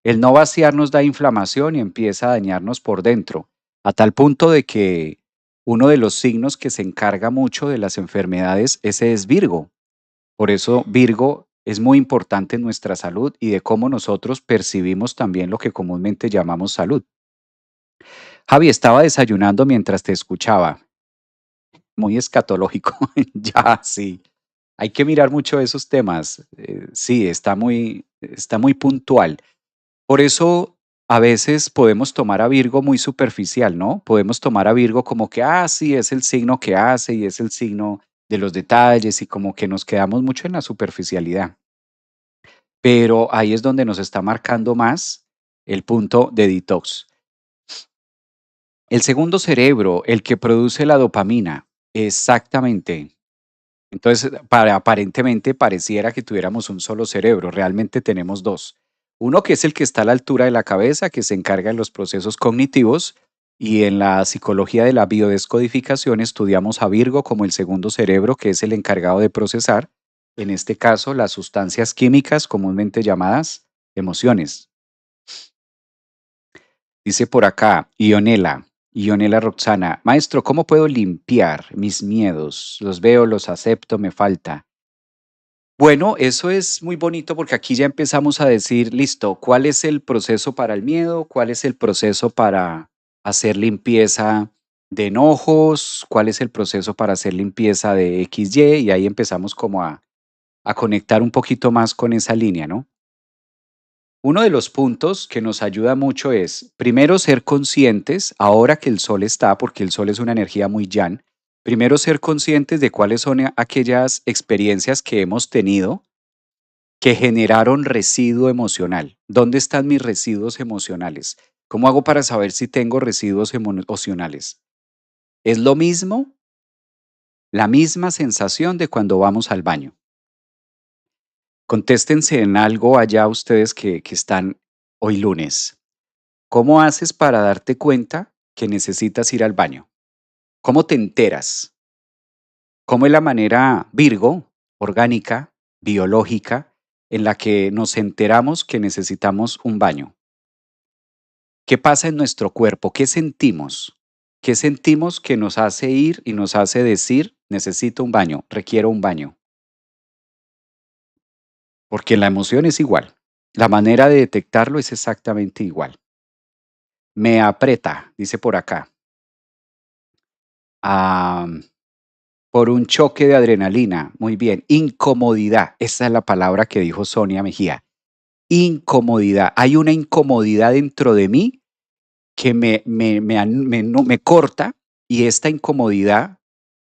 El no vaciar nos da inflamación y empieza a dañarnos por dentro, a tal punto de que uno de los signos que se encarga mucho de las enfermedades, ese es Virgo. Por eso Virgo es muy importante en nuestra salud y de cómo nosotros percibimos también lo que comúnmente llamamos salud. Javi, estaba desayunando mientras te escuchaba. Muy escatológico. Ya, sí. Hay que mirar mucho esos temas. Sí, está muy puntual. Por eso a veces podemos tomar a Virgo muy superficial, ¿no? Podemos tomar a Virgo como que, ah, sí, es el signo que hace y es el signo de los detalles y como que nos quedamos mucho en la superficialidad. Pero ahí es donde nos está marcando más el punto de detox. El segundo cerebro, el que produce la dopamina, exactamente. Entonces, aparentemente pareciera que tuviéramos un solo cerebro, realmente tenemos dos. Uno que es el que está a la altura de la cabeza, que se encarga de los procesos cognitivos, y en la psicología de la biodescodificación estudiamos a Virgo como el segundo cerebro, que es el encargado de procesar, en este caso, las sustancias químicas comúnmente llamadas emociones. Dice por acá, Ionela Roxana, maestro, ¿cómo puedo limpiar mis miedos? Los veo, los acepto, me falta. Bueno, eso es muy bonito porque aquí ya empezamos a decir, listo, ¿cuál es el proceso para el miedo? ¿Cuál es el proceso para hacer limpieza de enojos? ¿Cuál es el proceso para hacer limpieza de XY? Y ahí empezamos como a conectar un poquito más con esa línea, ¿no? Uno de los puntos que nos ayuda mucho es, primero, ser conscientes, ahora que el sol está, porque el sol es una energía muy yang, primero ser conscientes de cuáles son aquellas experiencias que hemos tenido que generaron residuo emocional. ¿Dónde están mis residuos emocionales? ¿Cómo hago para saber si tengo residuos emocionales? Es lo mismo, la misma sensación de cuando vamos al baño. Contéstense en algo allá ustedes que están hoy lunes. ¿Cómo haces para darte cuenta que necesitas ir al baño? ¿Cómo te enteras? ¿Cómo es la manera Virgo, orgánica, biológica, en la que nos enteramos que necesitamos un baño? ¿Qué pasa en nuestro cuerpo? ¿Qué sentimos? ¿Qué sentimos que nos hace ir y nos hace decir, necesito un baño, requiero un baño? Porque la emoción es igual. La manera de detectarlo es exactamente igual. Me aprieta, dice por acá. Ah, por un choque de adrenalina. Muy bien. Incomodidad. Esa es la palabra que dijo Sonia Mejía. Incomodidad. Hay una incomodidad dentro de mí que no, me corta, y esta incomodidad,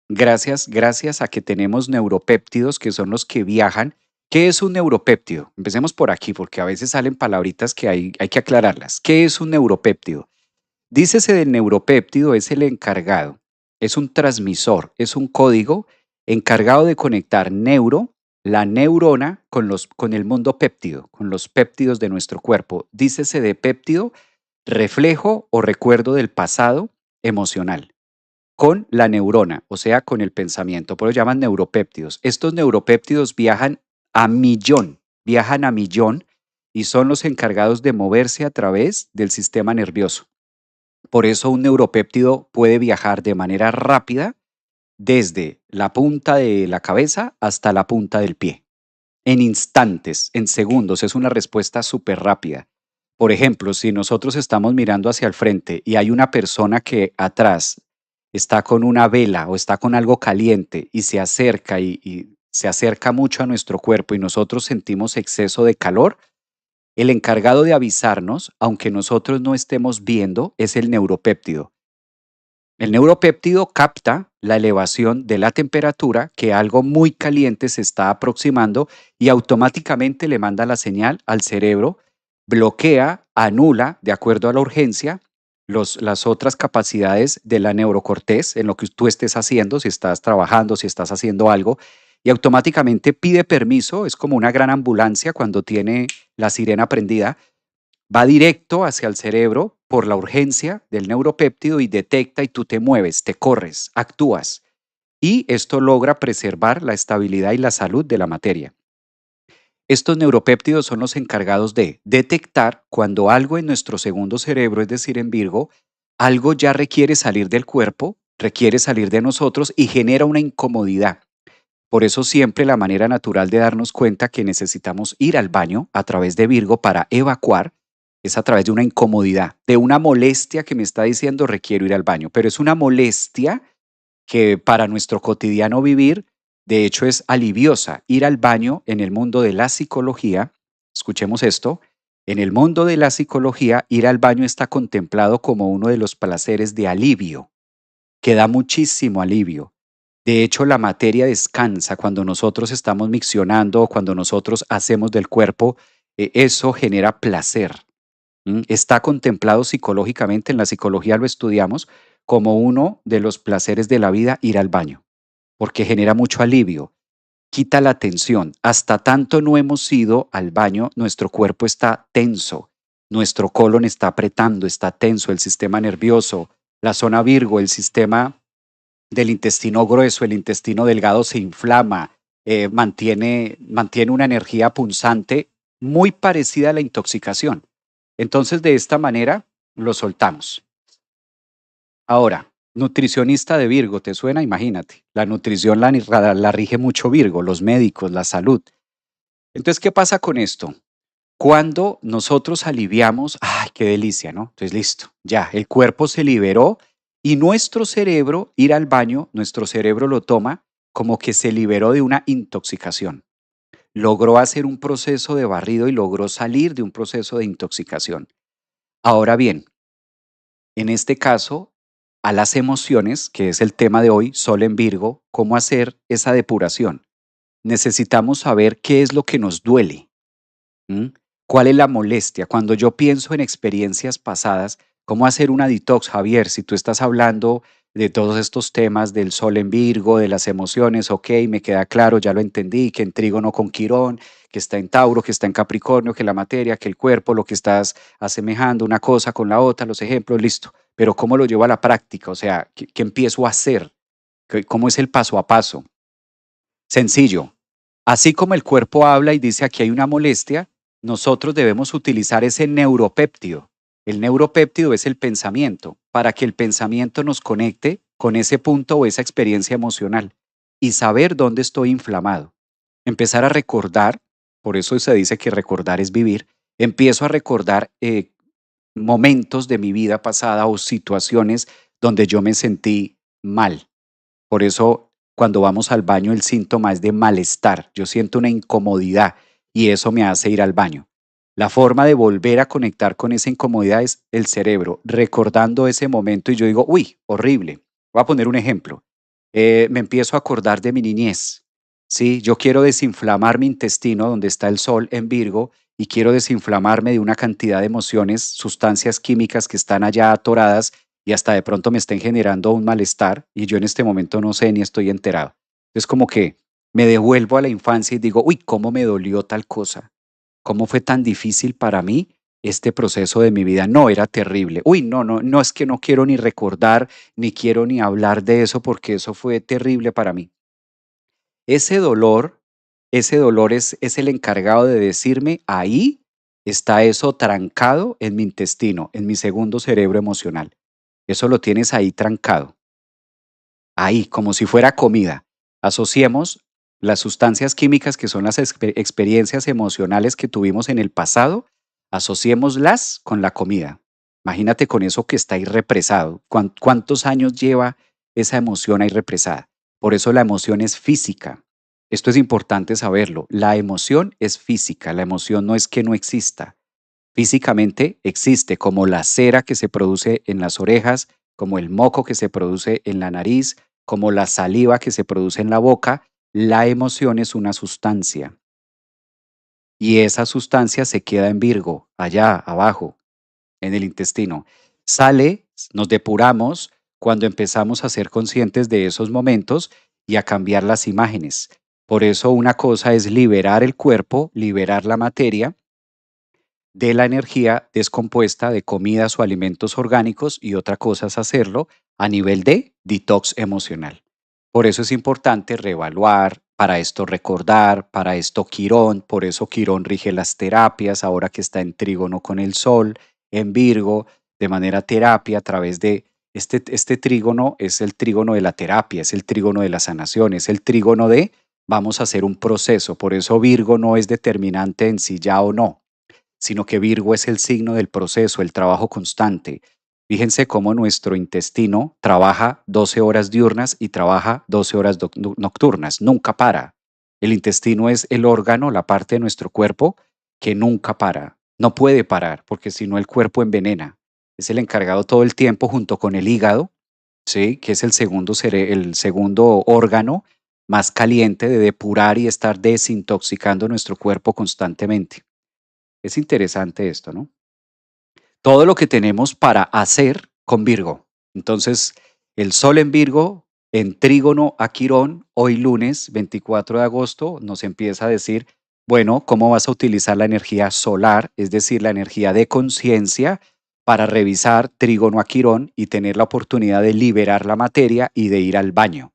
gracias a que tenemos neuropéptidos que son los que viajan. ¿Qué es un neuropéptido? Empecemos por aquí porque a veces salen palabritas que hay que aclararlas. ¿Qué es un neuropéptido? Dícese del neuropéptido, es el encargado, es un transmisor, es un código encargado de conectar la neurona, con el mundo péptido, con los péptidos de nuestro cuerpo. Dícese de péptido, reflejo o recuerdo del pasado emocional, con la neurona, o sea, con el pensamiento. Por eso llaman neuropéptidos. Estos neuropéptidos viajan a millón y son los encargados de moverse a través del sistema nervioso. Por eso un neuropéptido puede viajar de manera rápida desde la punta de la cabeza hasta la punta del pie. En instantes, en segundos, es una respuesta súper rápida. Por ejemplo, si nosotros estamos mirando hacia el frente y hay una persona que atrás está con una vela o está con algo caliente y se acerca y se acerca mucho a nuestro cuerpo y nosotros sentimos exceso de calor, el encargado de avisarnos, aunque nosotros no estemos viendo, es el neuropéptido. El neuropéptido capta la elevación de la temperatura, que algo muy caliente se está aproximando, y automáticamente le manda la señal al cerebro, bloquea, anula, de acuerdo a la urgencia, las otras capacidades de la neurocortés en lo que tú estés haciendo, si estás trabajando, si estás haciendo algo, y automáticamente pide permiso. Es como una gran ambulancia cuando tiene la sirena prendida, va directo hacia el cerebro por la urgencia del neuropéptido y detecta, y tú te mueves, te corres, actúas. Y esto logra preservar la estabilidad y la salud de la materia. Estos neuropéptidos son los encargados de detectar cuando algo en nuestro segundo cerebro, es decir, en Virgo, algo ya requiere salir del cuerpo, requiere salir de nosotros y genera una incomodidad. Por eso siempre la manera natural de darnos cuenta que necesitamos ir al baño a través de Virgo para evacuar es a través de una incomodidad, de una molestia que me está diciendo requiero ir al baño, pero es una molestia que para nuestro cotidiano vivir, de hecho, es aliviosa. Ir al baño en el mundo de la psicología, escuchemos esto, en el mundo de la psicología, ir al baño está contemplado como uno de los placeres de alivio, que da muchísimo alivio. De hecho, la materia descansa cuando nosotros estamos miccionando, cuando nosotros hacemos del cuerpo, eso genera placer. Está contemplado psicológicamente, en la psicología lo estudiamos como uno de los placeres de la vida ir al baño, porque genera mucho alivio, quita la tensión. Hasta tanto no hemos ido al baño, nuestro cuerpo está tenso, nuestro colon está apretando, está tenso, el sistema nervioso, la zona Virgo, el sistema del intestino grueso, el intestino delgado se inflama, mantiene una energía punzante muy parecida a la intoxicación. Entonces, de esta manera, lo soltamos. Ahora, nutricionista de Virgo, ¿te suena? Imagínate, la nutrición la rige mucho Virgo, los médicos, la salud. Entonces, ¿qué pasa con esto? Cuando nosotros aliviamos, ¡ay, qué delicia!, ¿no? Entonces, listo, ya, el cuerpo se liberó y nuestro cerebro, ir al baño, nuestro cerebro lo toma como que se liberó de una intoxicación. logró hacer un proceso de barrido y logró salir de un proceso de intoxicación. Ahora bien, en este caso, a las emociones, que es el tema de hoy, Sol en Virgo, ¿cómo hacer esa depuración? Necesitamos saber qué es lo que nos duele. ¿Mm? ¿Cuál es la molestia? Cuando yo pienso en experiencias pasadas, ¿cómo hacer una detox, Javier? Si tú estás hablando de todos estos temas del sol en Virgo, de las emociones, ok, me queda claro, ya lo entendí, que en Trígono con Quirón, que está en Tauro, que está en Capricornio, que la materia, que el cuerpo, lo que estás asemejando una cosa con la otra, los ejemplos, listo. Pero ¿cómo lo llevo a la práctica? O sea, ¿qué empiezo a hacer? ¿Cómo es el paso a paso? Sencillo. Así como el cuerpo habla y dice aquí hay una molestia, nosotros debemos utilizar ese neuropéptido. El neuropéptido es el pensamiento, para que el pensamiento nos conecte con ese punto o esa experiencia emocional y saber dónde estoy inflamado. Empezar a recordar, por eso se dice que recordar es vivir, empiezo a recordar momentos de mi vida pasada o situaciones donde yo me sentí mal. Por eso, cuando vamos al baño, el síntoma es de malestar. Yo siento una incomodidad y eso me hace ir al baño. La forma de volver a conectar con esa incomodidad es el cerebro, recordando ese momento y yo digo, uy, horrible. Voy a poner un ejemplo. Me empiezo a acordar de mi niñez. Sí, yo quiero desinflamar mi intestino donde está el sol en Virgo y quiero desinflamarme de una cantidad de emociones, sustancias químicas que están allá atoradas y hasta de pronto me estén generando un malestar y yo en este momento no sé ni estoy enterado. Es como que me devuelvo a la infancia y digo, uy, ¿cómo me dolió tal cosa? ¿Cómo fue tan difícil para mí este proceso de mi vida? No, era terrible. Uy, no, no, no es que no quiero ni recordar, ni quiero ni hablar de eso porque eso fue terrible para mí. Ese dolor, ese dolor es el encargado de decirme, ahí está eso trancado en mi intestino, en mi segundo cerebro emocional. Eso lo tienes ahí trancado, ahí, como si fuera comida. Asociemos las sustancias químicas que son las experiencias emocionales que tuvimos en el pasado, asociémoslas con la comida. Imagínate con eso que está ahí represado. ¿Cuántos años lleva esa emoción ahí represada? Por eso la emoción es física. Esto es importante saberlo. La emoción es física. La emoción no es que no exista. Físicamente existe, como la cera que se produce en las orejas, como el moco que se produce en la nariz, como la saliva que se produce en la boca. La emoción es una sustancia y esa sustancia se queda en Virgo, allá abajo, en el intestino. Sale, nos depuramos cuando empezamos a ser conscientes de esos momentos y a cambiar las imágenes. Por eso una cosa es liberar el cuerpo, liberar la materia de la energía descompuesta de comidas o alimentos orgánicos y otra cosa es hacerlo a nivel de detox emocional. Por eso es importante reevaluar, para esto recordar, para esto Quirón, por eso Quirón rige las terapias, ahora que está en trígono con el Sol, en Virgo, de manera terapia a través de este trígono es el trígono de la terapia, es el trígono de la sanación, es el trígono de vamos a hacer un proceso, por eso Virgo no es determinante en si ya o no, sino que Virgo es el signo del proceso, el trabajo constante. Fíjense cómo nuestro intestino trabaja 12 horas diurnas y trabaja 12 horas nocturnas, nunca para. El intestino es el órgano, la parte de nuestro cuerpo que nunca para, no puede parar, porque si no el cuerpo envenena. Es el encargado todo el tiempo junto con el hígado, ¿sí? Que es el segundo órgano más caliente de depurar y estar desintoxicando nuestro cuerpo constantemente. Es interesante esto, ¿no? Todo lo que tenemos para hacer con Virgo. Entonces, el Sol en Virgo, en trígono a Quirón, hoy lunes 24 de agosto, nos empieza a decir, bueno, ¿cómo vas a utilizar la energía solar, es decir, la energía de conciencia, para revisar trígono a Quirón y tener la oportunidad de liberar la materia y de ir al baño?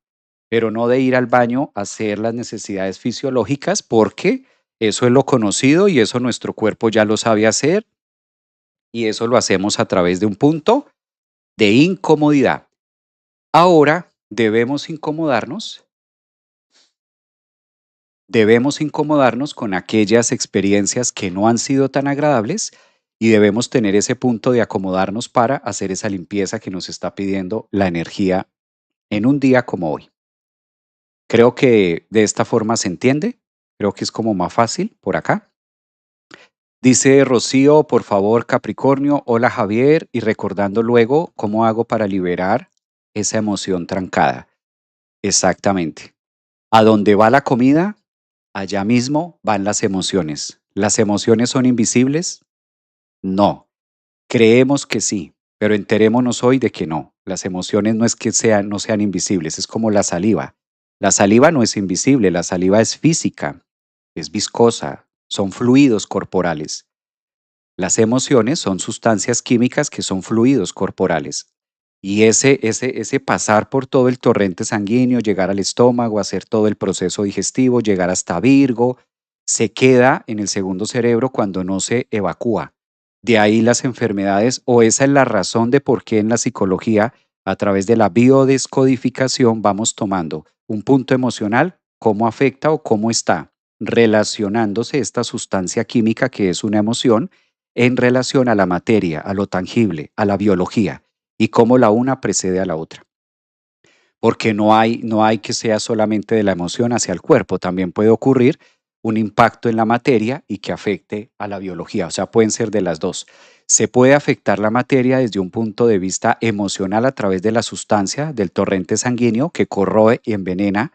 Pero no de ir al baño a hacer las necesidades fisiológicas, porque eso es lo conocido y eso nuestro cuerpo ya lo sabe hacer y eso lo hacemos a través de un punto de incomodidad. Ahora debemos incomodarnos con aquellas experiencias que no han sido tan agradables y debemos tener ese punto de acomodarnos para hacer esa limpieza que nos está pidiendo la energía en un día como hoy. Creo que de esta forma se entiende. Creo que es como más fácil por acá. Dice Rocío, por favor, Capricornio, hola Javier, y recordando luego cómo hago para liberar esa emoción trancada. Exactamente. A donde va la comida, allá mismo van las emociones. ¿Las emociones son invisibles? No. Creemos que sí, pero enterémonos hoy de que no. Las emociones no es que no sean invisibles, es como la saliva. La saliva no es invisible, la saliva es física, es viscosa, son fluidos corporales. Las emociones son sustancias químicas que son fluidos corporales. Y ese pasar por todo el torrente sanguíneo, llegar al estómago, hacer todo el proceso digestivo, llegar hasta Virgo, se queda en el segundo cerebro cuando no se evacúa. De ahí las enfermedades, o esa es la razón de por qué en la psicología, a través de la biodescodificación, vamos tomando un punto emocional, cómo afecta o cómo está relacionándose esta sustancia química que es una emoción en relación a la materia, a lo tangible, a la biología, y cómo la una precede a la otra. Porque no hay que sea solamente de la emoción hacia el cuerpo, también puede ocurrir un impacto en la materia y que afecte a la biología, o sea, pueden ser de las dos. Se puede afectar la materia desde un punto de vista emocional a través de la sustancia del torrente sanguíneo que corroe y envenena,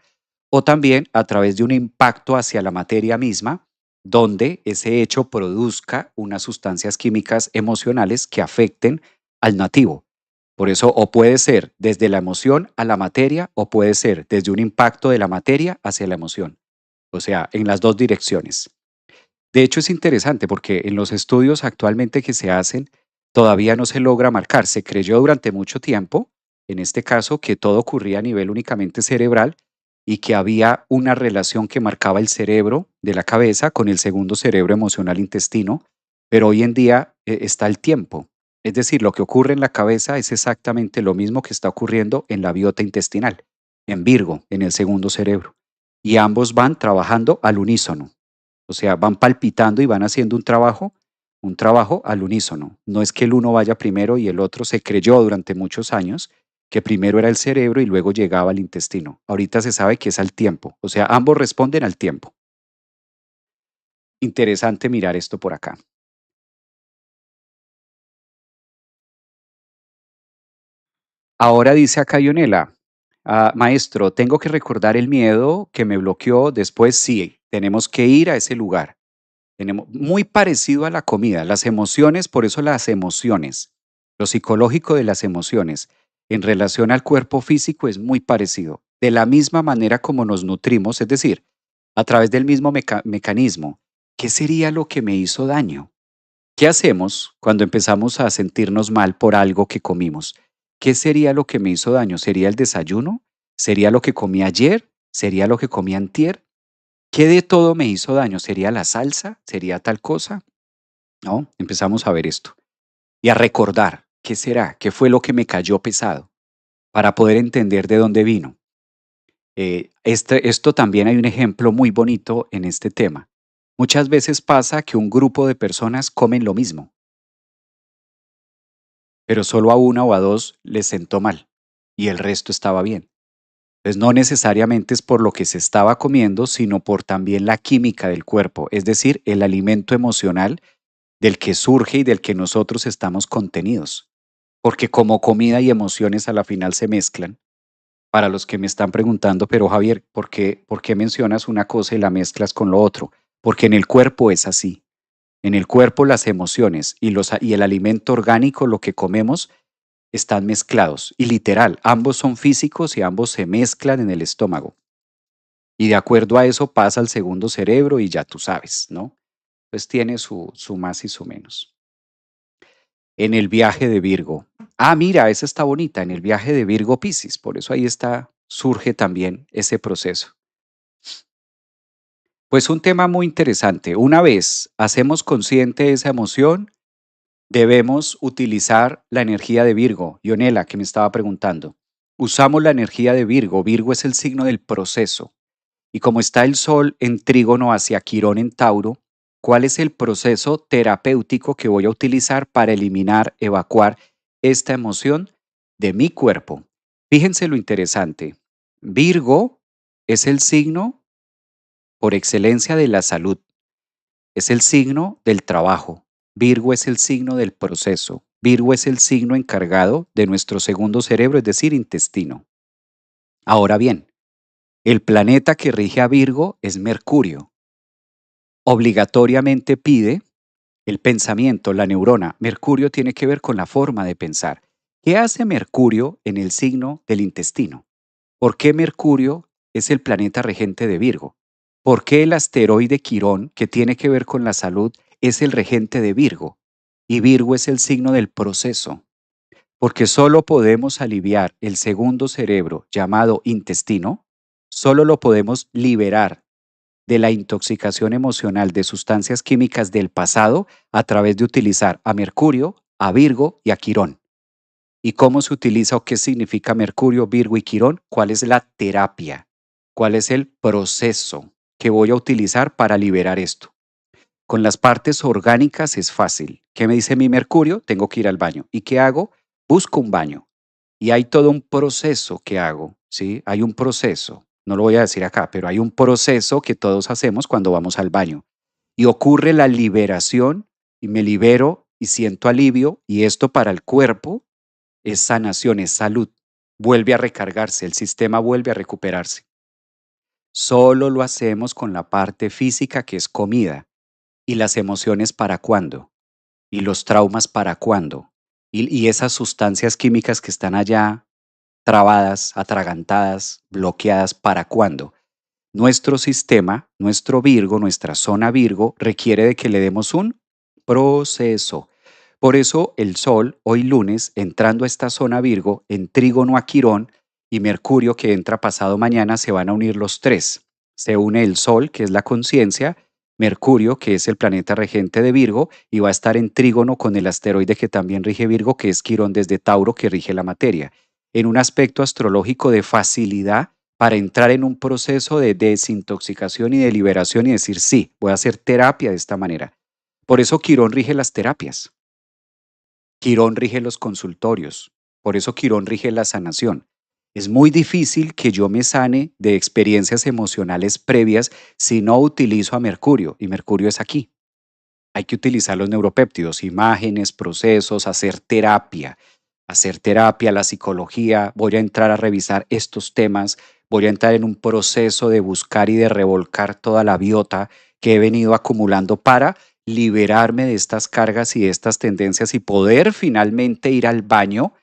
o también a través de un impacto hacia la materia misma, donde ese hecho produzca unas sustancias químicas emocionales que afecten al nativo. Por eso, o puede ser desde la emoción a la materia, o puede ser desde un impacto de la materia hacia la emoción. O sea, en las dos direcciones. De hecho, es interesante porque en los estudios actualmente que se hacen, todavía no se logra marcar. Se creyó durante mucho tiempo, en este caso, que todo ocurría a nivel únicamente cerebral y que había una relación que marcaba el cerebro de la cabeza con el segundo cerebro emocional intestino, pero hoy en día está el tiempo. Es decir, lo que ocurre en la cabeza es exactamente lo mismo que está ocurriendo en la biota intestinal, en Virgo, en el segundo cerebro. Y ambos van trabajando al unísono. O sea, van palpitando y van haciendo un trabajo al unísono. No es que el uno vaya primero y el otro se creyó durante muchos años que primero era el cerebro y luego llegaba al intestino. Ahorita se sabe que es al tiempo. O sea, ambos responden al tiempo. Interesante mirar esto por acá. Ahora dice acá Ionela, maestro, tengo que recordar el miedo que me bloqueó. Después sí, tenemos que ir a ese lugar. Tenemos muy parecido a la comida, las emociones, por eso las emociones, lo psicológico de las emociones en relación al cuerpo físico es muy parecido. De la misma manera como nos nutrimos, es decir, a través del mismo mecanismo. ¿Qué sería lo que me hizo daño? ¿Qué hacemos cuando empezamos a sentirnos mal por algo que comimos? ¿Qué sería lo que me hizo daño? ¿Sería el desayuno? ¿Sería lo que comí ayer? ¿Sería lo que comí antier? ¿Qué de todo me hizo daño? ¿Sería la salsa? ¿Sería tal cosa? ¿No? Empezamos a ver esto y a recordar qué será, qué fue lo que me cayó pesado para poder entender de dónde vino. Esto también hay un ejemplo muy bonito en este tema. Muchas veces pasa que un grupo de personas comen lo mismo, pero solo a una o a dos les sentó mal y el resto estaba bien. Entonces no necesariamente es por lo que se estaba comiendo, sino por también la química del cuerpo, es decir, el alimento emocional del que surge y del que nosotros estamos contenidos. Porque como comida y emociones a la final se mezclan. Para los que me están preguntando, pero Javier, ¿por qué mencionas una cosa y la mezclas con lo otro? Porque en el cuerpo es así. En el cuerpo las emociones y el alimento orgánico, lo que comemos, están mezclados. Y literal, ambos son físicos y ambos se mezclan en el estómago. Y de acuerdo a eso pasa al segundo cerebro y ya tú sabes, ¿no? Pues tiene su más y su menos. En el viaje de Virgo. Ah, mira, esa está bonita, en el viaje de Virgo Piscis. Por eso ahí está, surge también ese proceso. Pues un tema muy interesante. Una vez hacemos consciente esa emoción, debemos utilizar la energía de Virgo. Ionela, que me estaba preguntando. Usamos la energía de Virgo. Virgo es el signo del proceso. Y como está el Sol en trígono hacia Quirón en Tauro, ¿cuál es el proceso terapéutico que voy a utilizar para eliminar, evacuar esta emoción de mi cuerpo? Fíjense lo interesante. Virgo es el signo por excelencia de la salud. Es el signo del trabajo. Virgo es el signo del proceso. Virgo es el signo encargado de nuestro segundo cerebro, es decir, intestino. Ahora bien, el planeta que rige a Virgo es Mercurio. Obligatoriamente pide el pensamiento, la neurona. Mercurio tiene que ver con la forma de pensar. ¿Qué hace Mercurio en el signo del intestino? ¿Por qué Mercurio es el planeta regente de Virgo? ¿Por qué el asteroide Quirón, que tiene que ver con la salud, es el regente de Virgo? Y Virgo es el signo del proceso. Porque solo podemos aliviar el segundo cerebro llamado intestino, solo lo podemos liberar de la intoxicación emocional de sustancias químicas del pasado a través de utilizar a Mercurio, a Virgo y a Quirón. ¿Y cómo se utiliza o qué significa Mercurio, Virgo y Quirón? ¿Cuál es la terapia? ¿Cuál es el proceso que voy a utilizar para liberar esto? Con las partes orgánicas es fácil. ¿Qué me dice mi Mercurio? Tengo que ir al baño. ¿Y qué hago? Busco un baño. Y hay todo un proceso que hago, ¿sí? Hay un proceso. No lo voy a decir acá, pero hay un proceso que todos hacemos cuando vamos al baño. Y ocurre la liberación y me libero y siento alivio y esto para el cuerpo es sanación, es salud. Vuelve a recargarse, el sistema vuelve a recuperarse. Solo lo hacemos con la parte física que es comida. ¿Y las emociones para cuándo? ¿Y los traumas para cuándo? Y esas sustancias químicas que están allá trabadas, atragantadas, bloqueadas, ¿para cuándo? Nuestro sistema, nuestro Virgo, nuestra zona Virgo, requiere de que le demos un proceso. Por eso el Sol, hoy lunes, entrando a esta zona Virgo, en trígono a Quirón y Mercurio, que entra pasado mañana, se van a unir los tres. Se une el Sol, que es la conciencia, Mercurio, que es el planeta regente de Virgo, y va a estar en trígono con el asteroide que también rige Virgo, que es Quirón desde Tauro, que rige la materia. En un aspecto astrológico de facilidad para entrar en un proceso de desintoxicación y de liberación y decir, sí, voy a hacer terapia de esta manera. Por eso Quirón rige las terapias, Quirón rige los consultorios, por eso Quirón rige la sanación. Es muy difícil que yo me sane de experiencias emocionales previas si no utilizo a Mercurio, y Mercurio es aquí. Hay que utilizar los neuropéptidos, imágenes, procesos, hacer terapia, la psicología, voy a entrar a revisar estos temas, voy a entrar en un proceso de buscar y de revolcar toda la biota que he venido acumulando para liberarme de estas cargas y de estas tendencias y poder finalmente ir al baño,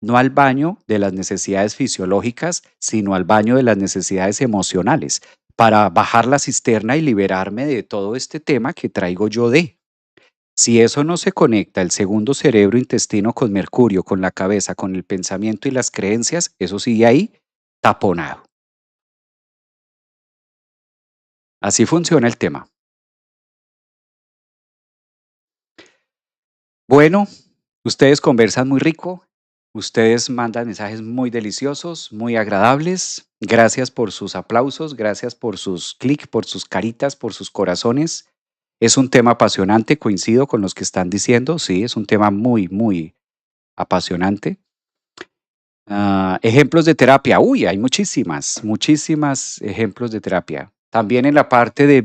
no al baño de las necesidades fisiológicas, sino al baño de las necesidades emocionales, para bajar la cisterna y liberarme de todo este tema que traigo yo de. Si eso no se conecta, el segundo cerebro intestino con Mercurio, con la cabeza, con el pensamiento y las creencias, eso sigue ahí taponado. Así funciona el tema. Bueno, ustedes conversan muy rico, ustedes mandan mensajes muy deliciosos, muy agradables. Gracias por sus aplausos, gracias por sus clics, por sus caritas, por sus corazones. Es un tema apasionante, coincido con los que están diciendo, sí, es un tema muy, muy apasionante. Ejemplos de terapia. Uy, hay muchísimas ejemplos de terapia. También en la parte de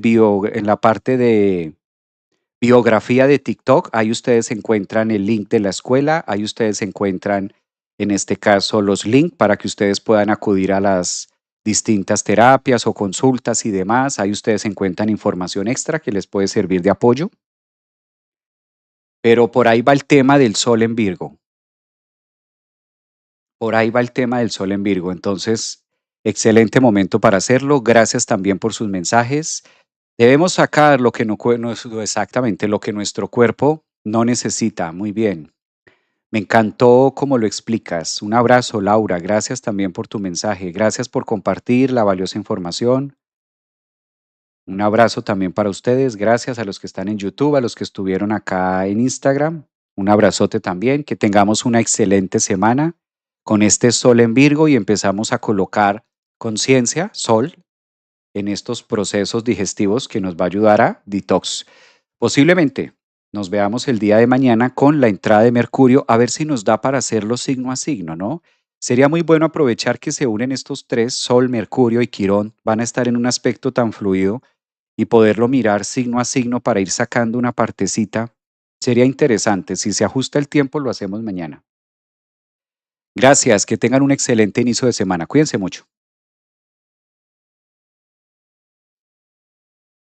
biografía de TikTok, ahí ustedes encuentran el link de la escuela, ahí ustedes encuentran, en este caso, los links para que ustedes puedan acudir a las distintas terapias o consultas y demás. Ahí ustedes encuentran información extra que les puede servir de apoyo. Pero por ahí va el tema del sol en Virgo. Por ahí va el tema del sol en Virgo. Entonces, excelente momento para hacerlo. Gracias también por sus mensajes. Debemos sacar lo que no es exactamente lo que nuestro cuerpo no necesita. Muy bien. Me encantó cómo lo explicas. Un abrazo, Laura. Gracias también por tu mensaje. Gracias por compartir la valiosa información. Un abrazo también para ustedes. Gracias a los que están en YouTube, a los que estuvieron acá en Instagram. Un abrazote también. Que tengamos una excelente semana con este sol en Virgo y empezamos a colocar conciencia, sol, en estos procesos digestivos que nos va a ayudar a detox. Posiblemente nos veamos el día de mañana con la entrada de Mercurio, a ver si nos da para hacerlo signo a signo, ¿no? Sería muy bueno aprovechar que se unen estos tres, Sol, Mercurio y Quirón, van a estar en un aspecto tan fluido y poderlo mirar signo a signo para ir sacando una partecita. Sería interesante. Si se ajusta el tiempo, lo hacemos mañana. Gracias, que tengan un excelente inicio de semana. Cuídense mucho.